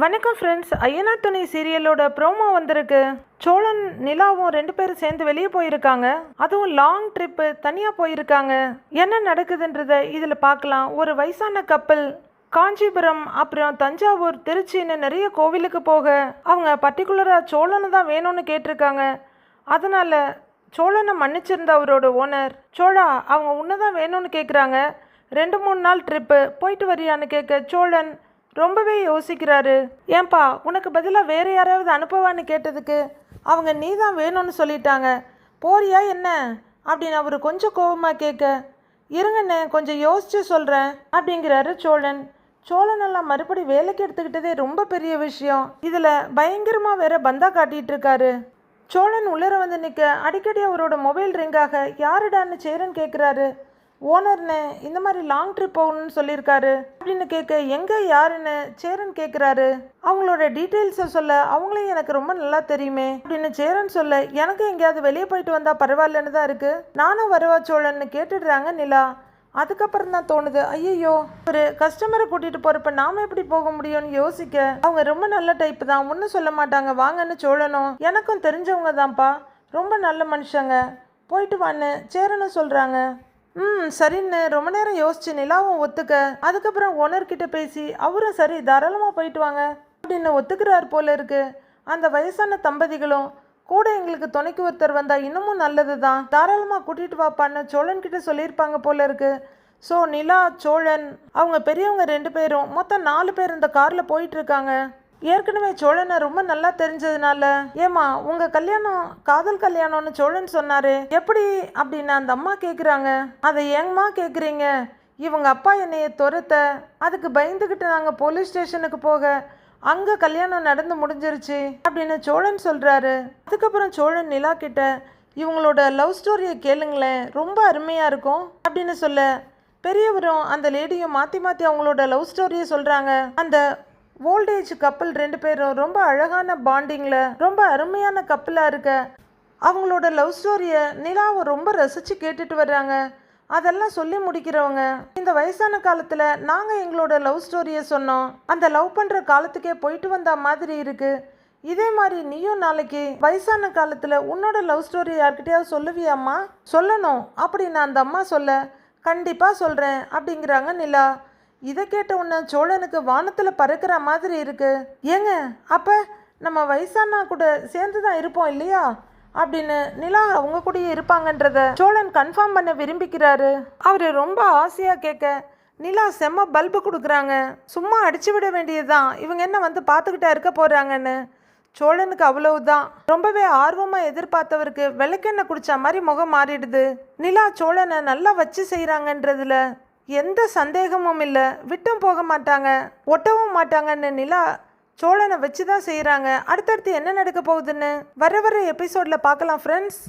வணக்கம் ஃப்ரெண்ட்ஸ். ஐயனார் துணை சீரியலோட ப்ரோமோ வந்திருக்கு. சோழன் நிலாவும் 2 பேரும் சேர்ந்து வெளியே போயிருக்காங்க. அதுவும் லாங் ட்ரிப்பு தனியாக போயிருக்காங்க. என்ன நடக்குதுன்றத இதில் பார்க்கலாம். ஒரு வயசான கப்பல் காஞ்சிபுரம் அப்புறம் தஞ்சாவூர் திருச்சின்னு நிறைய கோவிலுக்கு போக அவங்க பர்டிகுலராக சோழனை தான் வேணும்னு கேட்டிருக்காங்க. அதனால் சோழனை மன்னிச்சிருந்த அவரோட ஓனர் சோழா அவங்க உன்னை தான் வேணும்னு கேட்குறாங்க. 2-3 நாள் ட்ரிப்பு போயிட்டு வரியான்னு கேட்க சோழன் ரொம்பவே யோசிக்கிறாரு. ஏன்பா உனக்கு பதிலாக வேறு யாராவது அனுப்பவான்னு கேட்டதுக்கு அவங்க நீ தான் வேணும்னு சொல்லிட்டாங்க, போறியா என்ன அப்படின்னு அவர் கொஞ்சம் கோபமாக கேட்க, இருங்கண்ணே கொஞ்சம் யோசிச்சு சொல்கிறேன் அப்படிங்கிறாரு சோழன். சோழனெல்லாம் மறுபடி வேலைக்கு எடுத்துக்கிட்டதே ரொம்ப பெரிய விஷயம். இதில் பயங்கரமாக வேற பந்தா காட்டிகிட்டு இருக்காரு. சோழன் உள்ளர வந்து நிற்க அடிக்கடி அவரோட மொபைல் ரிங்காக யாருடான்னு சேரன் கேட்குறாரு. ஓனர்னு இந்த மாதிரி லாங் ட்ரிப் போகணும்னு சொல்லியிருக்காரு அப்படின்னு கேட்க எங்கே யாருன்னு சேரன் கேட்குறாரு. அவங்களோட டீட்டெயில்ஸை சொல்ல அவங்களையும் எனக்கு ரொம்ப நல்லா தெரியுமே அப்படின்னு சேரன் சொல்ல, எனக்கு எங்கேயாவது வெளியே போயிட்டு வந்தால் பரவாயில்லன்னு தான் இருக்குது, நானும் வரவா சோழன்னு கேட்டுடுறாங்க நிலா. அதுக்கப்புறம் தான் தோணுது, ஐயோ ஒரு கஸ்டமரை கூட்டிகிட்டு போகிறப்ப நாம் எப்படி போக முடியும்னு யோசிக்க அவங்க ரொம்ப நல்ல டைப்பு தான், ஒன்றும் சொல்ல மாட்டாங்க வாங்கன்னு சோழனும் எனக்கும் தெரிஞ்சவங்க தான்ப்பா, ரொம்ப நல்ல மனுஷங்க, போயிட்டு வான்னு சேரனும் சொல்கிறாங்க. சரின்னு ரொம்ப நேரம் யோசிச்சு நிலாவும் ஒத்துக்க, அதுக்கப்புறம் ஓனர்கிட்ட பேசி அவரும் சரி தாராளமாக போயிட்டு வாங்க அப்படின்னு ஒத்துக்கிறார் போல இருக்கு. அந்த வயசான தம்பதிகளும் கூட எங்களுக்கு துணைக்கு ஒருத்தர் வந்தால் இன்னமும் நல்லது தான், தாராளமாக கூட்டிகிட்டு வாப்பான்னு சோழன்கிட்ட சொல்லியிருப்பாங்க போல இருக்கு. ஸோ நிலா சோழன் அவங்க பெரியவங்க 2 பேரும் மொத்தம் 4 பேர் இந்த காரில் போயிட்டுருக்காங்க. ஏற்கனவே சோழனை ரொம்ப நல்லா தெரிஞ்சதுனால, ஏமா உங்கள் கல்யாணம் காதல் கல்யாணம்னு சோழன் சொன்னாரு எப்படி அப்படின்னு அந்த அம்மா கேட்குறாங்க. அதை ஏங்கம்மா கேட்குறீங்க, இவங்க அப்பா என்னைய துரத்த அதுக்கு பயந்துக்கிட்டு நாங்கள் போலீஸ் ஸ்டேஷனுக்கு போக அங்கே கல்யாணம் நடந்து முடிஞ்சிருச்சு அப்படின்னு சோழன் சொல்கிறாரு. அதுக்கப்புறம் சோழன் நிலா கிட்ட இவங்களோட லவ் ஸ்டோரியை கேளுங்களேன், ரொம்ப அருமையாக இருக்கும் அப்படின்னு சொல்ல, பெரியவரும் அந்த லேடியும் மாற்றி மாற்றி அவங்களோட லவ் ஸ்டோரியை சொல்கிறாங்க. அந்த ஓல்டேஜ் கப்பல் 2 பேரும் ரொம்ப அழகான பாண்டிங்கில் ரொம்ப அருமையான கப்பலாக இருக்க அவங்களோட லவ் ஸ்டோரியை நிலாவை ரொம்ப ரசித்து கேட்டுட்டு வர்றாங்க. அதெல்லாம் சொல்லி முடிக்கிறவங்க, இந்த வயசான காலத்தில் நாங்கள் எங்களோட லவ் ஸ்டோரியை சொன்னோம், அந்த லவ் பண்ணுற காலத்துக்கே போயிட்டு வந்த மாதிரி இருக்குது, இதே மாதிரி நீயும் நாளைக்கு வயசான காலத்தில் உன்னோட லவ் ஸ்டோரி யார்கிட்டயாவது சொல்லுவியாம்மா? சொல்லணும் அப்படின்னு அந்த அம்மா சொல்ல, கண்டிப்பாக சொல்கிறேன் அப்படிங்கிறாங்க நிலா. இதை கேட்ட உடனே சோழனுக்கு வானத்தில் பறக்கிற மாதிரி இருக்கு. ஏங்க அப்போ நம்ம வயசானா கூட சேர்ந்து தான் இருப்போம் இல்லையா அப்படின்னு நிலா அவங்க கூடயே இருப்பாங்கன்றத சோழன் கன்ஃபார்ம் பண்ண விரும்பிக்கிறாரு. அவர் ரொம்ப ஆசையாக கேட்க நிலா செம்ம பல்பு கொடுக்குறாங்க, சும்மா அடிச்சு விட வேண்டியதுதான், இவங்க என்ன வந்து பார்த்துக்கிட்டா இருக்க போகிறாங்கன்னு. சோழனுக்கு அவ்வளவுதான், ரொம்பவே ஆர்வமாக எதிர்பார்த்தவருக்கு விளக்கெண்ணெய் குடிச்ச மாதிரி முகம் மாறிடுது. நிலா சோழனை நல்லா வச்சு செய்கிறாங்கன்றதுல எந்த சந்தேகமும் இல்லை, விட்டும் போக மாட்டாங்க ஒட்டவும் மாட்டாங்கன்னு நிலா சோழனை வச்சு தான் செய்கிறாங்க. அடுத்தடுத்து என்ன நடக்க போகுதுன்னு வர எபிசோடில் பார்க்கலாம் ஃப்ரெண்ட்ஸ்.